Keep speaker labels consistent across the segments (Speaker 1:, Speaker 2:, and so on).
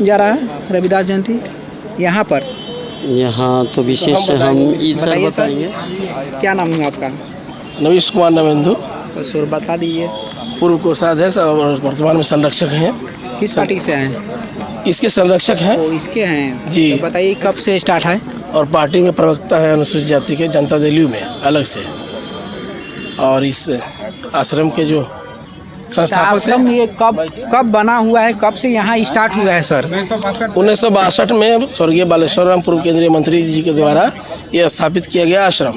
Speaker 1: जा रहा है रविदास जयंती यहाँ पर?
Speaker 2: यहाँ तो विशेष हम ईश्वर
Speaker 1: बताइए सर,
Speaker 2: बताएंगे।
Speaker 1: क्या नाम है आपका?
Speaker 3: नवीश कुमार नवेंदु,
Speaker 1: तो सर बता दीजिए,
Speaker 3: पूर्व कोषाध्यक्ष और वर्तमान में संरक्षक हैं।
Speaker 1: किस पार्टी से हैं?
Speaker 3: इसके संरक्षक हैं
Speaker 1: तो इसके हैं
Speaker 3: जी।
Speaker 1: तो बताइए कब से स्टार्ट है?
Speaker 3: और पार्टी में प्रवक्ता है अनुसूचित जाति के जनता दल यू में अलग से। और इस आश्रम के जो संस्थापक
Speaker 1: आश्रम ये कब बना हुआ है, कब से यहाँ स्टार्ट हुआ है सर?
Speaker 3: 1962 में स्वर्गीय बालेश्वर राम पूर्व केंद्रीय मंत्री जी के द्वारा यह स्थापित किया गया आश्रम।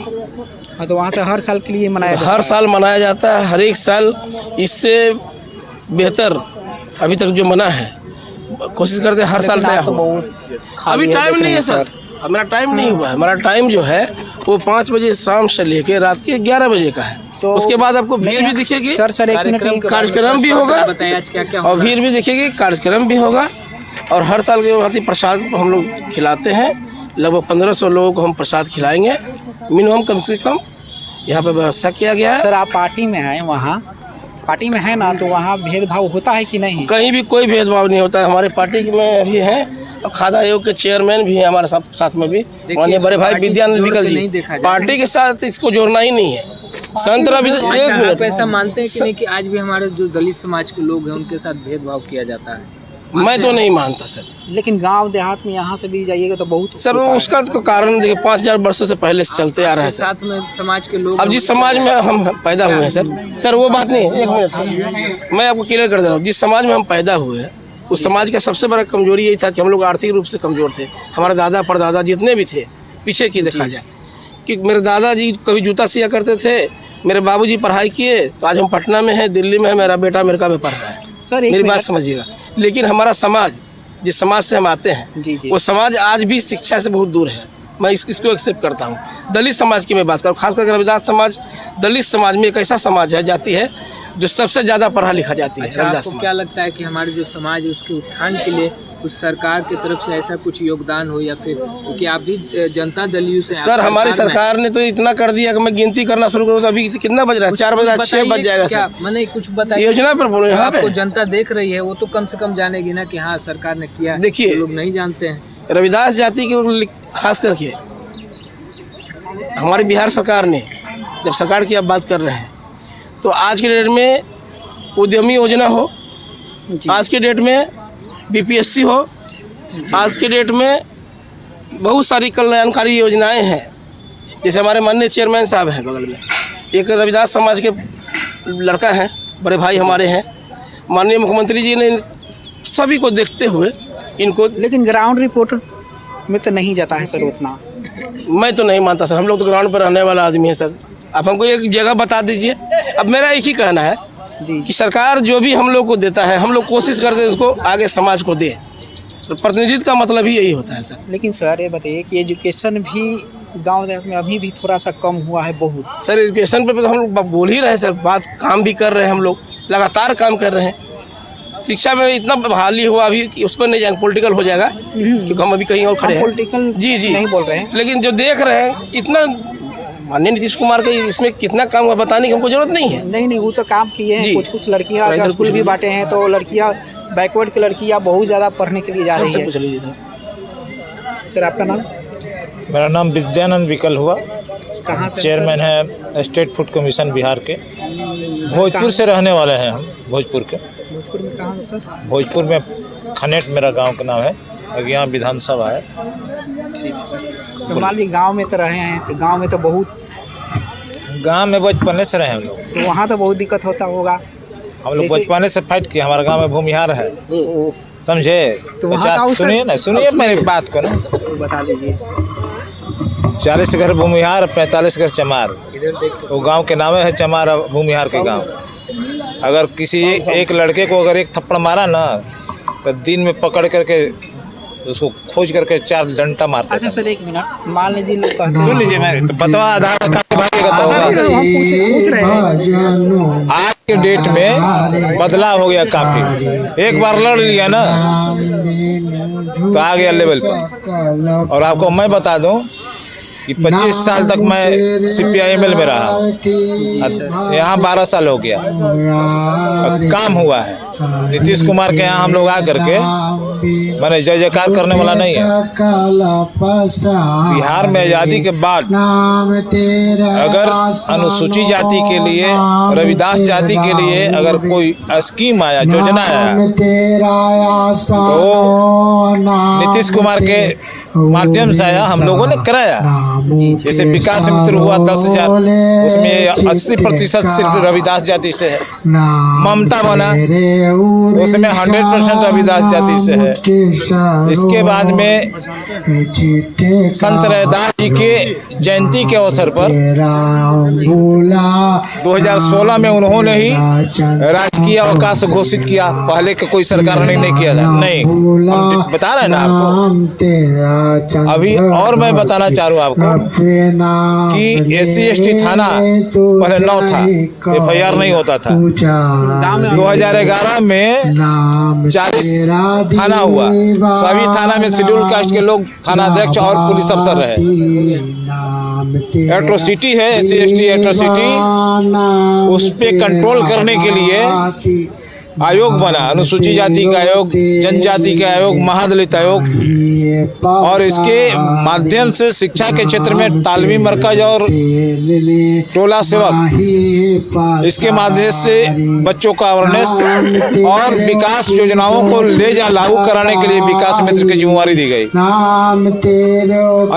Speaker 1: हाँ, तो वहाँ से हर साल के लिए मनाया जाता
Speaker 3: हर
Speaker 1: है?
Speaker 3: साल मनाया जाता है, हर एक साल इससे बेहतर अभी तक जो मना है कोशिश करते हैं हर साल नया
Speaker 1: तो
Speaker 3: हो।
Speaker 1: बहुत
Speaker 3: अभी टाइम नहीं है सर, हमारा टाइम नहीं हुआ है। हमारा टाइम जो है वो 5 बजे शाम से लेके रात के 11 बजे का है।
Speaker 1: तो
Speaker 3: उसके बाद आपको भीड़ भी दिखेगी,
Speaker 1: सर एक मिनट,
Speaker 3: कार्यक्रम भी होगा
Speaker 2: बताइए आज क्या क्या
Speaker 3: और भीड़ भी दिखेगी, कार्यक्रम भी होगा। और हर साल के भांति प्रसाद हम लोग खिलाते हैं। लगभग 1500 लोगों को हम प्रसाद खिलाएंगे मिनिमम, कम से कम यहाँ पे व्यवस्था किया गया है।
Speaker 1: सर आप पार्टी में हैं, वहाँ पार्टी में है ना, तो वहाँ भेदभाव होता है कि नहीं?
Speaker 3: कहीं भी कोई भेदभाव नहीं होता है। हमारे पार्टी में भी हैं और खाद्य आयोग के चेयरमैन भी हैं हमारे साथ में भी, माननीय बड़े भाई विद्यानंद विकल जी। पार्टी के साथ इसको जोड़ना ही नहीं है। संत रवि
Speaker 2: आप ऐसा मानते हैं कि नहीं कि आज भी हमारे जो दलित समाज के लोग हैं उनके साथ भेदभाव किया जाता है?
Speaker 3: मैं तो नहीं मानता सर।
Speaker 1: लेकिन गांव देहात में यहाँ से भी जाइएगा तो बहुत
Speaker 3: सर
Speaker 1: होता है।
Speaker 3: उसका तो कारण देखिए 5000 वर्षों से पहले से चलते आ रहा है सर।
Speaker 2: साथ में समाज के लोग
Speaker 3: अब जिस समाज में हम पैदा हुए हैं सर वो बात नहीं है। 1 मिनट सर, मैं आपको क्लियर कर दे रहा हूँ। जिस समाज में हम पैदा हुए हैं उस समाज का सबसे बड़ा कमजोरी यही था कि हम लोग आर्थिक रूप से कमजोर थे। हमारे दादा परदादा जितने भी थे, पीछे की देखा जाए कि मेरे दादाजी कभी जूता सिया करते थे, मेरे बाबूजी पढ़ाई किए, तो आज हम पटना में हैं, दिल्ली में है, मेरा बेटा अमेरिका में पढ़ रहा है।
Speaker 1: सर
Speaker 3: मेरी बात समझिएगा। लेकिन हमारा समाज, जिस समाज से हम आते हैं
Speaker 1: जी।
Speaker 3: वो समाज आज भी शिक्षा से बहुत दूर है। मैं इसको एक्सेप्ट करता हूँ। दलित समाज की मैं बात करूँ, खासकर रविदास समाज दलित समाज में एक ऐसा समाज है, जाति है जो सबसे ज़्यादा पढ़ा लिखा जाती है।
Speaker 2: अच्छा, आपको क्या लगता है कि हमारे जो समाज है उसके उत्थान के लिए कुछ सरकार की तरफ से ऐसा कुछ योगदान हो, या फिर क्योंकि आप भी जनता दल यू से?
Speaker 3: सर हमारी सरकार ने तो इतना कर दिया कि मैं गिनती करना शुरू करूँ तो अभी कितना बज रहा है? 4 बज, 6 बज जाएगा सर।
Speaker 2: मैंने कुछ बताया
Speaker 3: योजना पर बोलो, यहाँ
Speaker 2: आपको
Speaker 3: पे
Speaker 2: जनता देख रही है वो तो कम से कम जानेगी ना कि हाँ सरकार ने किया।
Speaker 3: देखिए,
Speaker 2: लोग नहीं जानते हैं।
Speaker 3: रविदास जाति के खास करके हमारी बिहार सरकार ने, जब सरकार की आप बात कर रहे हैं, तो आज के डेट में उद्यमी योजना हो, आज के डेट में बीपीएससी हो, आज के डेट में बहुत सारी कल्याणकारी योजनाएं हैं। जैसे हमारे माननीय चेयरमैन साहब हैं बगल में, एक रविदास समाज के लड़का हैं, बड़े भाई हमारे हैं। माननीय मुख्यमंत्री जी ने सभी को देखते हुए इनको,
Speaker 1: लेकिन ग्राउंड रिपोर्ट में तो नहीं जाता है सर उतना।
Speaker 3: मैं तो नहीं मानता सर। हम लोग तो ग्राउंड पर रहने वाला आदमी है सर। आप हमको एक जगह बता दीजिए। अब मेरा एक ही कहना है
Speaker 1: जी
Speaker 3: कि सरकार जो भी हम लोग को देता है, हम लोग कोशिश करते हैं उसको आगे समाज को दे। तो प्रतिनिधित्व का मतलब ही यही होता है सर।
Speaker 1: लेकिन सर ये बताइए कि एजुकेशन भी गांव देहात में अभी भी थोड़ा सा कम हुआ है बहुत।
Speaker 3: सर एजुकेशन पे तो हम लोग बोल ही रहे हैं सर, बात काम भी कर रहे हैं, हम लोग लगातार काम कर रहे हैं। शिक्षा में इतना बहाली हुआ अभी कि उस पर नहीं जाएंगे, पॉलिटिकल हो जाएगा क्योंकि हम अभी कहीं और खड़े हैं।
Speaker 1: पॉलिटिकल
Speaker 3: जी
Speaker 1: नहीं बोल रहे हैं,
Speaker 3: लेकिन जो देख रहे हैं इतना माननीय नीतीश कुमार के इसमें कितना काम हुआ बताने की हमको जरूरत नहीं है।
Speaker 1: नहीं वो तो काम किए हैं। कुछ लड़कियां
Speaker 3: इधर
Speaker 1: स्कूल भी बांटे हैं, तो लड़कियां बैकवर्ड की लड़कियां बहुत ज़्यादा पढ़ने के लिए जा रही है।
Speaker 3: पूछ लीजिए
Speaker 1: सर आपका नाम?
Speaker 4: मेरा नाम विद्यानंद विकल हुआ,
Speaker 1: कहाँ से?
Speaker 4: चेयरमैन है स्टेट फूड कमीशन बिहार के। भोजपुर से रहने वाले हैं हम, भोजपुर के।
Speaker 1: भोजपुर में कहाँ से सर?
Speaker 4: भोजपुर में खनेट मेरा गांव का नाम है, अगिया विधानसभा है।
Speaker 1: ठीक है सर। तो मान लीजिए गाँव में तो रहे हैं, तो गाँव में तो बहुत,
Speaker 4: गांव में बचपने से रहे हम लोग,
Speaker 1: तो वहाँ तो बहुत दिक्कत होता होगा।
Speaker 4: हम लोग बचपने से फाइट किए। हमारे गांव में भूमिहार है, समझे?
Speaker 1: तो वहाँ का
Speaker 4: 50 सुनिए ना, सुनिए मेरी बात को ना,
Speaker 1: तो बता दीजिए।
Speaker 4: 40 घर भूमिहार, 45 घर चमार। वो गांव के नाम है चमार, भूमिहार के गांव। अगर किसी एक लड़के को अगर एक थप्पड़ मारा ना तो दिन में पकड़ करके उसको खोज करके 4 डंडा मारता।
Speaker 1: अच्छा सर एक मिनट, मान लीजिए लोग कहते हैं,
Speaker 4: सुन लीजिए मेरे, तो बतवा आधार कार्ड भागेगा तो होगा।
Speaker 1: हम पूछ रहे हैं।
Speaker 4: आज के डेट में बदलाव हो गया काफी। एक बार लड़ लिया ना तो आ गया लेवल पर। और आपको मैं बता दूं कि 25 साल तक मैं CPIML में रहा, यहाँ 12 साल हो गया। काम हुआ है। नीतीश कुमार के यहाँ हम लोग आ करके मैंने जय जयकार करने वाला नहीं है। बिहार में आज़ादी के बाद अगर अनुसूचित जाति के लिए, रविदास जाति के लिए अगर कोई स्कीम आया, योजना आया, तो नीतीश कुमार के माध्यम से आया, हम लोगों ने कराया। जैसे विकास मित्र हुआ 10,000, उसमें 80% सिर्फ रविदास जाति से है। ममता बना, उसमें 100% रविदास जाति से है। इसके बाद में संत रविदास जी के जयंती के अवसर पर 2016 में उन्होंने ही राजकीय अवकाश घोषित किया। पहले के कोई सरकार ने नहीं किया था। नहीं, हम बता रहे हैं ना आपको। अभी और मैं बताना चाह रहा हूँ आपको कि SC/ST थाना पहले 9 था, FIR नहीं होता था। 2011 में 40 थाना हुआ। सभी थाना में शेड्यूल कास्ट के लोग थानाध्यक्ष और पुलिस अफसर रहे। एट्रोसिटी है, SC/ST एट्रोसिटी, उस पे कंट्रोल करने के लिए आयोग बना। अनुसूचित जाति का आयोग, जनजाति का आयोग, महादलित आयोग, और इसके माध्यम से शिक्षा के क्षेत्र में तालमी मरकज और टोला सेवक, इसके माध्यम से बच्चों का अवेयरनेस और विकास योजनाओं को ले जा लागू कराने के लिए विकास मित्र की जिम्मेवारी दी गई।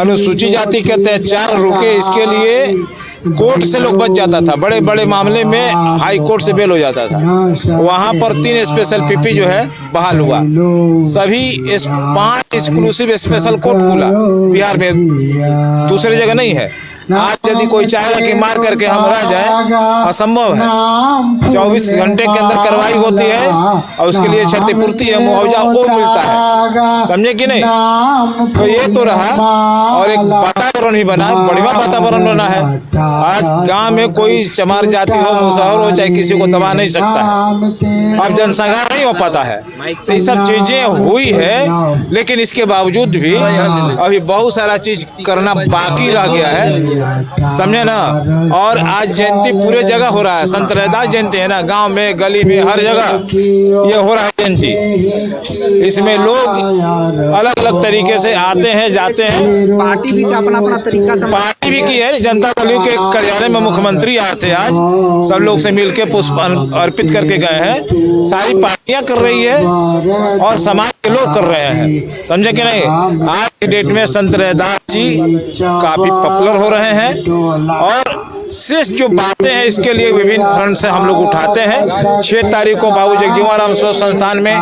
Speaker 4: अनुसूचित जाति के अत्याचार रुके, इसके लिए कोर्ट से लोग बच जाता था। बड़े बड़े मामले में हाई कोर्ट से बेल हो जाता था। वहाँ पर 3 स्पेशल PP जो है बहाल हुआ। सभी 5 एक्सक्लूसिव स्पेशल कोर्ट खुला बिहार में, दूसरी जगह नहीं है। आज यदि कोई चाहेगा कि मार करके हम रह जाए, असंभव है। 24 घंटे के अंदर कार्रवाई होती है और उसके लिए क्षतिपूर्ति है, मुआवजा वो मिलता है। समझे कि नहीं? तो ये तो रहा, और एक वातावरण भी बना, बढ़िया वातावरण बना है। आज गांव में कोई चमार जाति हो, मुसहर हो, चाहे किसी को दबा नहीं सकता है। अब जनसंहार नहीं हो पाता है। तो ये सब चीजें हुई है, लेकिन इसके बावजूद भी अभी बहुत सारा चीज करना बाकी रह गया है। समझे ना? और आज जयंती पूरे जगह हो रहा है। संत रविदास जयंती है ना, गांव में, गली में, हर जगह ये हो रहा है जयंती। इसमें लोग अलग अलग तरीके से आते हैं, जाते हैं।
Speaker 1: पार्टी भी का अपना अपना तरीका से,
Speaker 4: पार्टी भी की है। जनता दल के कार्यालय में मुख्यमंत्री आए थे आज, सब लोग से मिलकर पुष्प अर्पित करके गए हैं। सारी पार्टियां कर रही है और समाज के लोग कर रहे हैं। समझे कि नहीं? आज की डेट में संत रविदास जी काफी पॉपुलर हो रहे हैं, और शेष जो बातें हैं इसके लिए विभिन्न फ्रंट से हम लोग उठाते हैं। 6 तारीख को बाबू जगजीवन राम शोध संस्थान में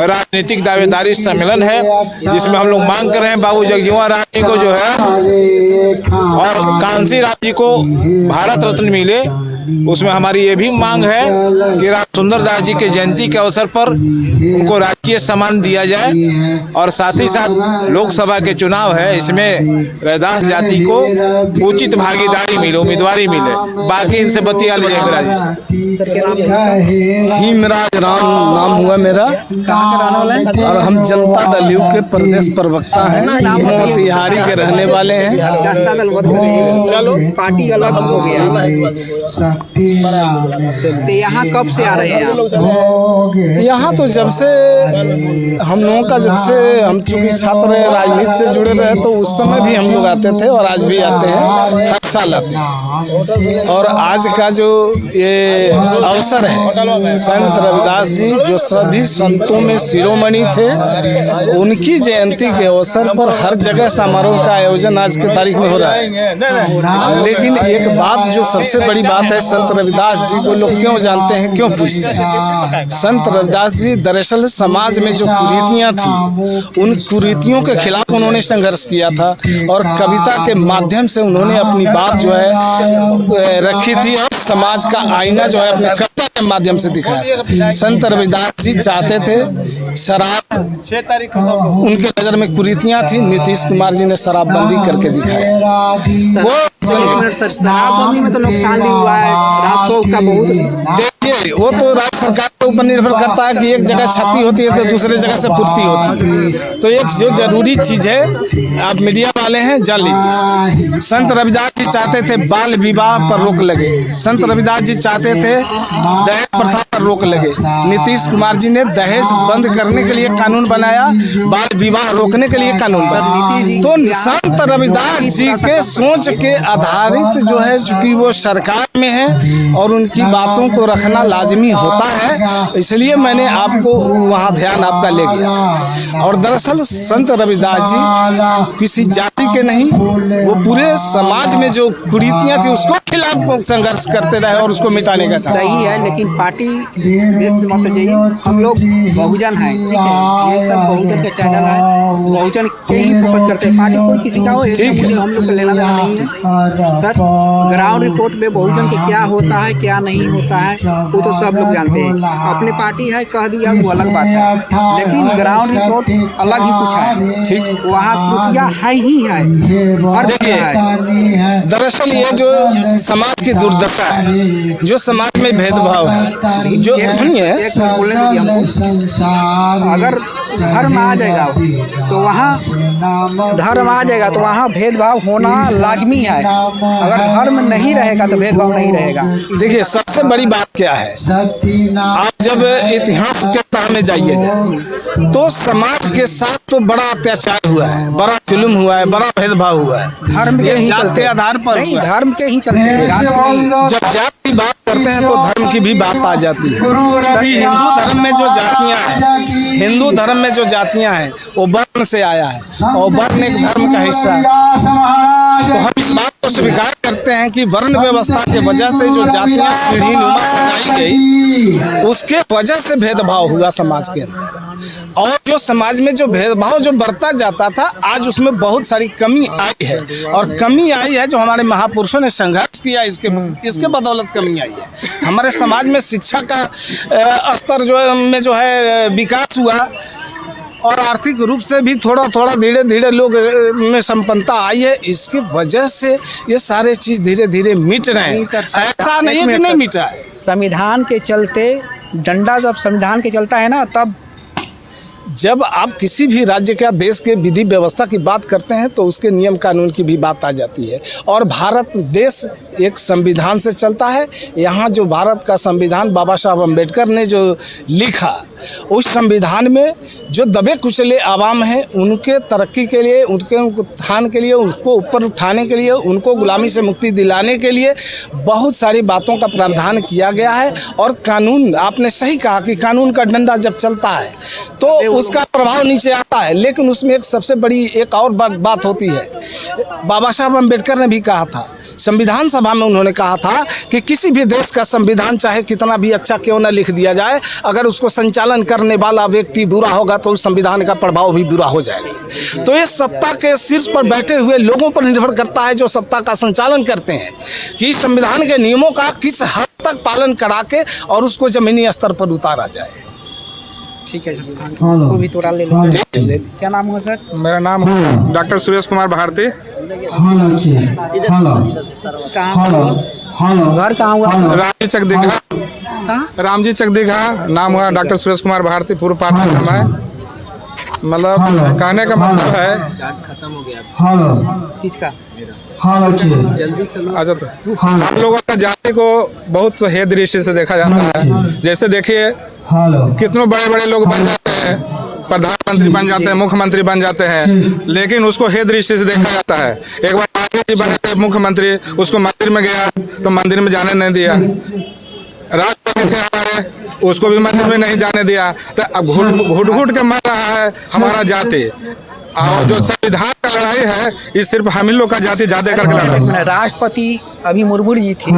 Speaker 4: राजनीतिक दावेदारी सम्मेलन है, जिसमें हम लोग मांग कर रहे हैं बाबू जगजीवन राम जी को जो है और कांसी राम जी को भारत रत्न मिले। उसमें हमारी ये भी मांग है कि राम सुंदर दास जी के जयंती के अवसर पर उनको राजकीय सम्मान दिया जाए, और साथ ही साथ लोकसभा के चुनाव है, इसमें रविदास जाति को उचित भागीदारी मिले, उम्मीदवारी मिले। बाकी इनसे बतिया लीजिए। मेरा जी
Speaker 3: हिमराज राम नाम हुआ मेरा, और हम जनता दल यू के प्रदेश प्रवक्ता हैं। मोतिहारी के रहने वाले हैं।
Speaker 1: जनता दल चलो पार्टी अलग हो गया। तो यहाँ कब से आ रहे हैं आप?
Speaker 3: यहाँ तो जब से हम लोगों का, जब से हम चूंकि छात्र राजनीति से जुड़े रहे, तो उस समय भी हम लोग आते थे और आज भी आते हैं, हर साल आते हैं। और आज का जो ये अवसर है, संत रविदास जी जो सभी संतों में शिरोमणि थे, उनकी जयंती के अवसर पर हर जगह समारोह का आयोजन आज के तारीख में हो रहा है। लेकिन एक बात जो सबसे बड़ी बात है, संत रविदास जी को लोग क्यों जानते हैं, क्यों पूछते हैं? संत रविदास जी दरअसल समाज में जो कुरीतियां थी, उन कुरीतियों के खिलाफ उन्होंने संघर्ष किया था, और कविता के माध्यम से उन्होंने अपनी बात जो है रखी थी, और समाज का आईना जो है अपने कविता के माध्यम से दिखाया। संत रविदास जी चाहते थे शराब, 6 तारीख को उनके नजर में कुरीतियां थी, नीतीश कुमार जी ने शराबबंदी करके दिखाया। वो
Speaker 1: शराबबंदी में तो नुकसान भी हुआ है, राजस्व का बहुत।
Speaker 5: देखिए वो तो राज्य सरकार के ऊपर निर्भर करता है कि एक जगह क्षति होती है तो दूसरे जगह से पूर्ति होती है। तो एक जो जरूरी चीज़ है, आप मीडिया वाले हैं जान लीजिए, संत रविदास जी चाहते थे बाल विवाह पर रोक लगे, संत रविदास जी चाहते थे दहेज प्रथा पर रोक लगे, नीतीश कुमार जी ने दहेज बंद करने के लिए कानून बनाया, बाल विवाह रोकने के लिए कानून बनाया। तो संत रविदास जी के सोच के आधारित जो है, चूंकि वो सरकार में है और उनकी बातों को रखना लाजमी होता है, इसलिए मैंने आपको वहाँ ध्यान आपका ले गया। और दरअसल संत रविदास जी किसी जाति के नहीं, वो पूरे समाज में जो कुरीतियाँ थी उसको खिलाफ संघर्ष करते रहे और उसको मिटाने का था।
Speaker 1: सही है, लेकिन पार्टी मत जाइए, हम लोग बहुजन हैं, ठीक है, ये सब बहुजन का चैनल है, बहुजन के ही फोकस करते हैं। पार्टी कोई किसी का हो,
Speaker 5: ठीक है,
Speaker 1: हम लोग का लेना देना नहीं है सर। ग्राउंड रिपोर्ट में बहुजन के क्या होता है क्या नहीं होता है वो तो सब लोग जानते हैं। अपनी पार्टी है कह दिया वो अलग बात है, लेकिन ग्राउंड रिपोर्ट अलग ही कुछ है। ठीक, वहाँ कृतियाँ है ही है। और
Speaker 5: देखिए दरअसल ये जो समाज की दुर्दशा है, जो समाज में भेदभाव है, जो सुनिए
Speaker 1: बोलने दीजिए हमको, अगर धर्म आ जाएगा तो वहाँ धर्म आ जाएगा तो वहाँ भेदभाव होना लाजमी है। अगर धर्म नहीं रहेगा तो भेदभाव नहीं रहेगा।
Speaker 5: देखिए सबसे बड़ी बात क्या है, आप जब इतिहास के ताह में जाइएगा तो समाज के साथ तो बड़ा अत्याचार हुआ है, बड़ा जुल्म हुआ है, बड़ा भेदभाव हुआ है,
Speaker 1: धर्म के ही
Speaker 5: चलते आधार पर
Speaker 1: नहीं, धर्म के ही चलते हैं।
Speaker 5: जब जात की बात करते हैं तो धर्म की भी बात आ जाती है। क्योंकि हिंदू धर्म में जो जातियां हैं, हिंदू धर्म में जो जातियां हैं वो वर्ण से आया है और वर्ण एक धर्म का हिस्सा है। तो हम इस बात को स्वीकार करते हैं कि वर्ण व्यवस्था के वजह से जो जातियां सीढ़ी नुमा सजाई गई, उसके वजह से भेदभाव हुआ समाज के अंदर। और जो समाज में जो भेदभाव जो बढ़ता जाता था, आज उसमें बहुत सारी कमी आई है। और कमी आई है जो हमारे महापुरुषों ने संघर्ष किया, इसके बदौलत कमी आई है। हमारे समाज में शिक्षा का स्तर जो है विकास हुआ और आर्थिक रूप से भी थोड़ा थोड़ा धीरे धीरे लोग में संपन्नता आई है। इसकी वजह से ये सारे चीज़ धीरे धीरे मिट रहे हैं। ऐसा नहीं है कि नहीं मिटा है।
Speaker 1: संविधान के चलते डंडा जब संविधान के चलता है ना, तब
Speaker 5: जब आप किसी भी राज्य का देश के विधि व्यवस्था की बात करते हैं तो उसके नियम कानून की भी बात आ जाती है। और भारत देश एक संविधान से चलता है। यहाँ जो भारत का संविधान बाबा साहब अम्बेडकर ने जो लिखा, उस संविधान में जो दबे कुचले आवाम हैं उनके तरक्की के लिए, उनके उत्थान के लिए, उसको ऊपर उठाने के लिए, उनको गुलामी से मुक्ति दिलाने के लिए बहुत सारी बातों का प्रावधान किया गया है। और कानून, आपने सही कहा कि कानून का डंडा जब चलता है तो उसका प्रभाव नीचे आता है। लेकिन उसमें एक सबसे बड़ी एक और बात होती है। बाबा साहब अम्बेडकर ने भी कहा था, संविधान सभा में उन्होंने कहा था कि किसी भी देश का संविधान चाहे कितना भी अच्छा क्यों न लिख दिया जाए, अगर उसको संचालन करने वाला व्यक्ति बुरा होगा तो उस संविधान का प्रभाव भी बुरा हो जाएगा। तो ये सत्ता के शीर्ष पर बैठे हुए लोगों पर निर्भर करता है जो सत्ता का संचालन करते हैं, कि संविधान के नियमों का किस हद तक पालन करा के और उसको जमीनी स्तर पर उतारा जाए।
Speaker 1: ठीक है सर, वो भी थोड़ा ले लीजिए। क्या नाम हुआ सर?
Speaker 6: मेरा नाम डॉक्टर सुरेश कुमार भारती।
Speaker 1: घर कहाँ हुआ?
Speaker 6: रामजी चक दीघा, रामजी चक दीघा नाम हुआ। डॉक्टर सुरेश कुमार भारती, पूर्व पार्षद हम है। मतलब कहने का मतलब है,
Speaker 2: चार्ज खत्म हो गया
Speaker 1: किसका?
Speaker 2: जल्दी से
Speaker 6: अच्छा, तो हम लोगों का जाति को बहुत हे दृष्टि से देखा जाता है। जैसे देखिए कितने बड़े बड़े लोग बन जाते हैं, प्रधानमंत्री बन जाते हैं, मुख्यमंत्री बन जाते हैं, लेकिन उसको हे दृष्टि से देखा जाता है। एक बार गांधी जी बने थे मुख्यमंत्री, उसको मंदिर में गया तो मंदिर में जाने नहीं दिया। राष्ट्रपति थे हमारे, उसको भी मंदिर में नहीं जाने दिया। तो अब घुट घुट के मर रहा है हमारा जाति। और जो संविधान का लड़ाई है, ये सिर्फ हम ही लोग का जाति ज्यादा करके लड़ा।
Speaker 1: राष्ट्रपति अभी मुर्मू जी थी,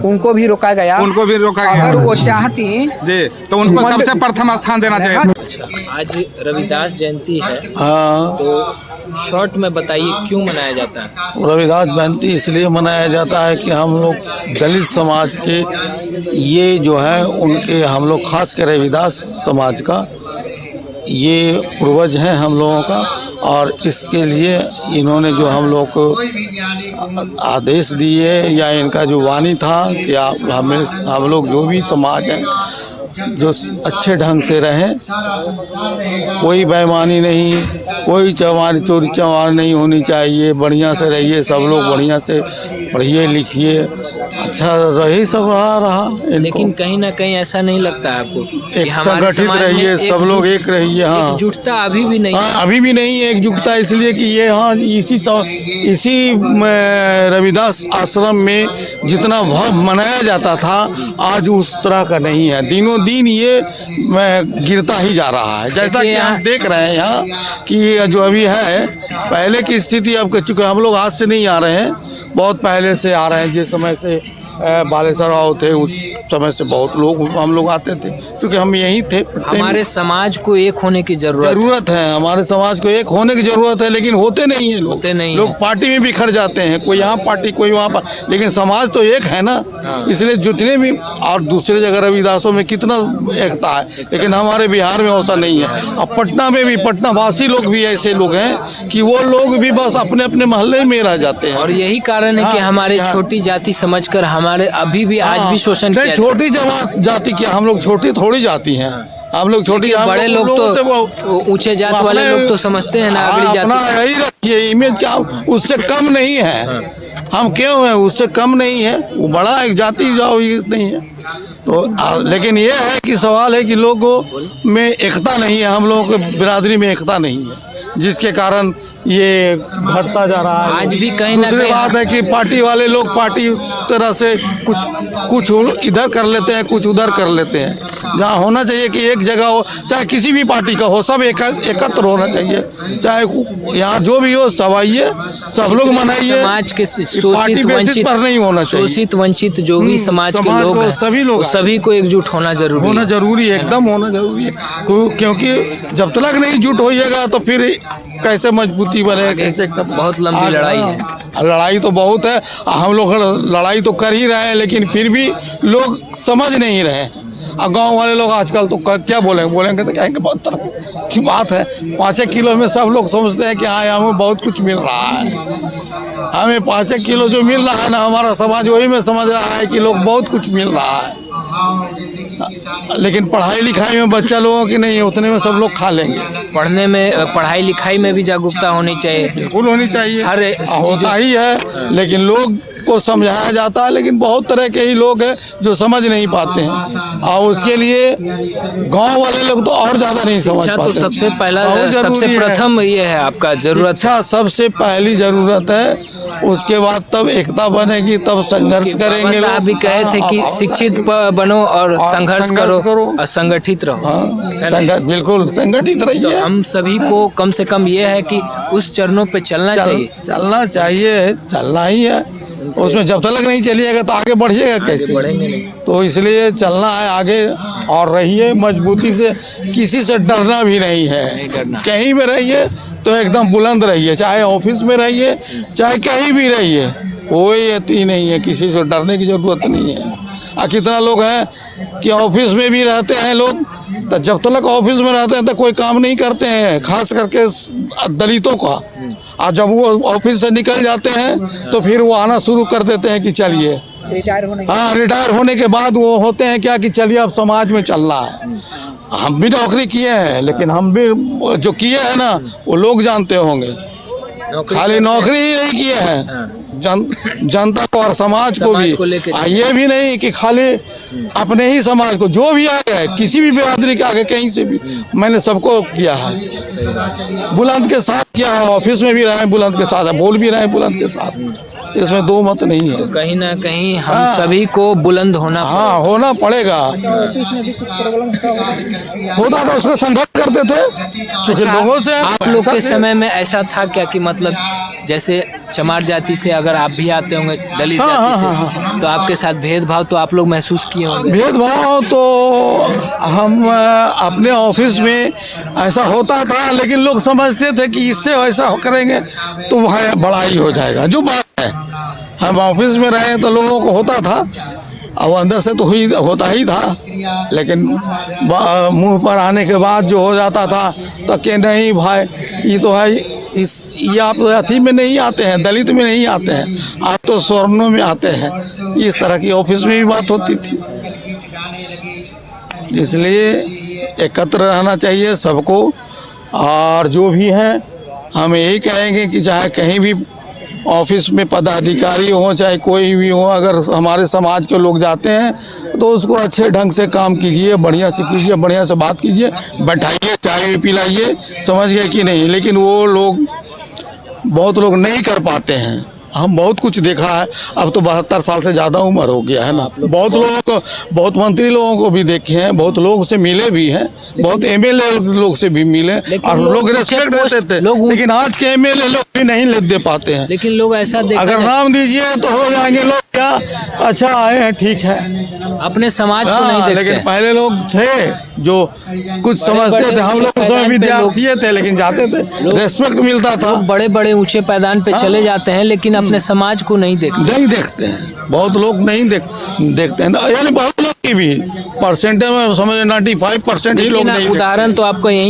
Speaker 1: उनको भी रोका गया,
Speaker 6: उनको भी रोका गया।
Speaker 1: अगर वो चाहती
Speaker 6: जी तो उनको सबसे प्रथम स्थान देना चाहिए।
Speaker 2: आज रविदास जयंती है, तो शॉर्ट में बताइए क्यों मनाया जाता है?
Speaker 7: रविदास जयंती इसलिए मनाया जाता है कि हम लोग दलित समाज के ये जो है उनके, हम लोग खास कर रविदास समाज का ये पूर्वज हैं हम लोगों का, और इसके लिए इन्होंने जो हम लोग को आदेश दिए या इनका जो वाणी था कि हम लोग जो भी समाज है जो अच्छे ढंग से रहें, कोई बेईमानी नहीं, कोई चोरी चमार नहीं होनी चाहिए, बढ़िया से रहिए, सब लोग बढ़िया से पढ़िए लिखिए, अच्छा रहे, सब रहा।
Speaker 2: लेकिन कहीं ना कहीं ऐसा नहीं लगता है आपको कि
Speaker 7: एक
Speaker 2: हमारे
Speaker 7: संगठित
Speaker 2: समाज में
Speaker 7: रहिए, सब लोग एक रहिए। हाँ,
Speaker 2: एकजुटता अभी भी नहीं है।
Speaker 7: हाँ, अभी भी नहीं है एकजुटता, इसलिए कि ये हाँ इसी रविदास आश्रम में जितना भाव मनाया जाता था आज उस तरह का नहीं है, दिनों दिन ये गिरता ही जा रहा है। जैसा कि हम देख रहे हैं यहाँ कि जो अभी है, पहले की स्थिति अब चूँकि हम लोग आज से नहीं आ रहे हैं, बहुत पहले से आ रहे हैं। जिस समय से बालेश्वर राव थे उस समय से बहुत लोग हम लोग आते थे, क्योंकि हम यहीं थे।
Speaker 2: हमारे समाज को एक होने की जरूरत
Speaker 7: है, हमारे समाज को एक होने की जरूरत है, लेकिन होते नहीं है लोग पार्टी में बिखर जाते हैं, कोई यहाँ पार्टी कोई वहाँ पर, लेकिन समाज तो एक है ना। इसलिए जितने भी और दूसरे जगह रविदासों में कितना एकता है, लेकिन हमारे बिहार में ऐसा नहीं है। अब पटना में भी पटना वासी लोग भी ऐसे लोग हैं कि वो लोग भी बस अपने अपने मोहल्ले में रह जाते हैं,
Speaker 2: और यही कारण है कि हमारे छोटी जाति समझकर हमारे अभी भी आज भी शोषण किया।
Speaker 7: छोटी जाति क्या, हम लोग छोटी थोड़ी जाति हैं, हम लोग छोटी,
Speaker 2: बड़े लोग तो ऊंचे जात वाले लोग तो समझते हैं ना, अगली जाति
Speaker 7: यही रखिए इमेज क्या उससे कम नहीं है, हम क्यों हैं उससे कम नहीं है, वो बड़ा एक जाति जाओ नहीं है। तो लेकिन ये है कि सवाल है कि लोगों में एकता नहीं है, हम लोगों के बिरादरी में एकता नहीं है, जिसके कारण ये घटता जा रहा है।
Speaker 2: आज भी कहीं ना
Speaker 7: दूसरी बात है कि पार्टी वाले लोग पार्टी तरह से कुछ इधर कर लेते हैं, कुछ उधर कर लेते हैं। जहाँ होना चाहिए कि एक जगह हो, चाहे किसी भी पार्टी का हो, सब एकत्र होना चाहिए, चाहे यहाँ जो भी हो सब आइए, सब लोग मनाइए।
Speaker 2: समाज के
Speaker 7: पार्टी बेसिस पर नहीं होना चाहिए।
Speaker 2: शोषित वंचित जो भी समाज के लोग हैं, सभी को एकजुट होना जरूरी है,
Speaker 7: एकदम होना जरूरी है, क्योंकि जब तक नहीं जुट होइएगा तो फिर कैसे मजबूती बने, कैसे एकदम
Speaker 2: बहुत लंबी लड़ाई है।
Speaker 7: लड़ाई तो बहुत है, हम लोग लड़ाई तो कर ही रहे हैं, लेकिन फिर भी लोग समझ नहीं रहे। और गांव वाले लोग आजकल तो क्या बोलेंगे तो कहेंगे बहुत तरह की बात है। 5 किलो में सब लोग समझते हैं कि हाँ हमें बहुत कुछ मिल रहा है, हमें 5 किलो जो मिल रहा है ना, हमारा समाज वही में समझ रहा है कि लोग बहुत कुछ मिल रहा है। लेकिन पढ़ाई लिखाई में बच्चा लोगों की नहीं है, उतने में सब लोग खा लेंगे।
Speaker 2: पढ़ाई लिखाई में भी जागरूकता होनी चाहिए,
Speaker 7: बिल्कुल होनी चाहिए,
Speaker 2: हर
Speaker 7: होता ही है, लेकिन लोग को समझाया जाता है, लेकिन बहुत तरह के ही लोग हैं जो समझ नहीं पाते हैं, और उसके लिए गांव वाले लोग तो और ज़्यादा नहीं समझ पाते।
Speaker 2: तो सबसे प्रथम ये है आपका जरूरत,
Speaker 7: सबसे पहली जरूरत है, उसके बाद तब एकता बनेगी, तब संघर्ष करेंगे।
Speaker 2: आप भी कहे थे कि शिक्षित बनो और संघर्ष करो और संगठित रहो।
Speaker 7: बिल्कुल संगठित रहिए।
Speaker 2: तो हम सभी को कम से कम ये है कि उस चरणों पे चलना चाहिए,
Speaker 7: चलना ही है। उसमें जब तक नहीं चलिएगा तो आगे बढ़िएगा कैसे?
Speaker 2: बढ़ेंगे नहीं।
Speaker 7: तो इसलिए चलना है आगे, और रहिए मजबूती से, किसी से डरना भी नहीं है। कहीं भी रहिए तो एकदम बुलंद रहिए, चाहे ऑफिस में रहिए चाहे कहीं भी रहिए, कोई अति नहीं है, किसी से डरने की जरूरत नहीं है। और कितना लोग हैं कि ऑफिस में भी रहते हैं लोग, तो जब तक ऑफिस में रहते हैं तो कोई काम नहीं करते हैं, खास करके दलितों का। और जब वो ऑफिस से निकल जाते हैं तो फिर वो आना शुरू कर देते हैं कि चलिए रिटायर होने के बाद वो होते हैं क्या कि चलिए अब समाज में चलना है। हम भी नौकरी किए हैं, लेकिन हम भी जो किए हैं ना वो लोग जानते होंगे, खाली नौकरी ही नहीं किए हैं, जनता को और समाज को भी। ये भी नहीं कि खाली अपने ही समाज को, जो भी आगे है, किसी भी बिरादरी के आगे कहीं से भी मैंने सबको किया है, बुलंद के साथ किया है। ऑफिस में भी रहे बुलंद के साथ, बोल भी रहे बुलंद के साथ, इसमें दो मत नहीं है।
Speaker 2: तो कहीं ना कहीं हम सभी को बुलंद होना
Speaker 7: होना पड़ेगा। होता था उसका संघर्ष करते थे, क्योंकि लोगों से।
Speaker 2: आप लोग के समय में ऐसा था क्या कि मतलब जैसे चमार जाति से अगर आप भी आते होंगे, दलित जाति से, तो आपके साथ भेदभाव तो आप लोग महसूस किए होंगे?
Speaker 7: भेदभाव तो हम अपने ऑफिस में ऐसा होता था, लेकिन लोग समझते थे कि इससे ऐसा करेंगे तो वह बड़ा ही हो जाएगा। जो बात है, हम ऑफिस में रहे तो लोगों को होता था, अब अंदर से तो होता ही था, लेकिन मुंह पर आने के बाद जो हो जाता था तो कि नहीं भाई ये तो है, ये आप अथी में नहीं आते हैं, दलित में नहीं आते हैं, आप तो स्वर्णों में आते हैं। इस तरह की ऑफिस में भी बात होती थी। इसलिए एकत्र रहना चाहिए सबको, और जो भी है हम यही कहेंगे कि चाहे कहीं भी ऑफिस में पदाधिकारी हो चाहे कोई भी हो, अगर हमारे समाज के लोग जाते हैं तो उसको अच्छे ढंग से काम कीजिए, बढ़िया से कीजिए, बढ़िया से बात कीजिए, बैठाइए, चाय पिलाइए, समझ गए कि नहीं। लेकिन वो लोग, बहुत लोग नहीं कर पाते हैं। हम बहुत कुछ देखा है, अब तो 72 साल से ज़्यादा उम्र हो गया है ना। बहुत लोगों को, बहुत मंत्री लोगों को भी देखे हैं, बहुत लोगों से मिले भी हैं, बहुत एमएलए लोग से भी मिले, और लोग रेस्पेक्ट देते थे। लेकिन आज के एमएलए लोग भी नहीं दे पाते हैं।
Speaker 2: लेकिन लोग ऐसा
Speaker 7: अगर नाम दीजिए तो हो जाएंगे लोग, क्या अच्छा आए हैं, ठीक है,
Speaker 2: अपने समाज को नहीं देखते।
Speaker 7: लेकिन पहले लोग थे जो कुछ समझते थे। हम लोग उस समय विद्यार्थी थे, लेकिन जाते थे, रेस्पेक्ट मिलता था।
Speaker 2: बड़े बड़े ऊंचे पैदान पे चले जाते हैं, लेकिन अपने समाज को नहीं देखते
Speaker 7: हैं। बहुत लोग नहीं देखते हैं, यानी बहुत लोग की भी परसेंटेज में समझ 95% ही लोग नहीं।
Speaker 2: उदाहरण तो आपको यही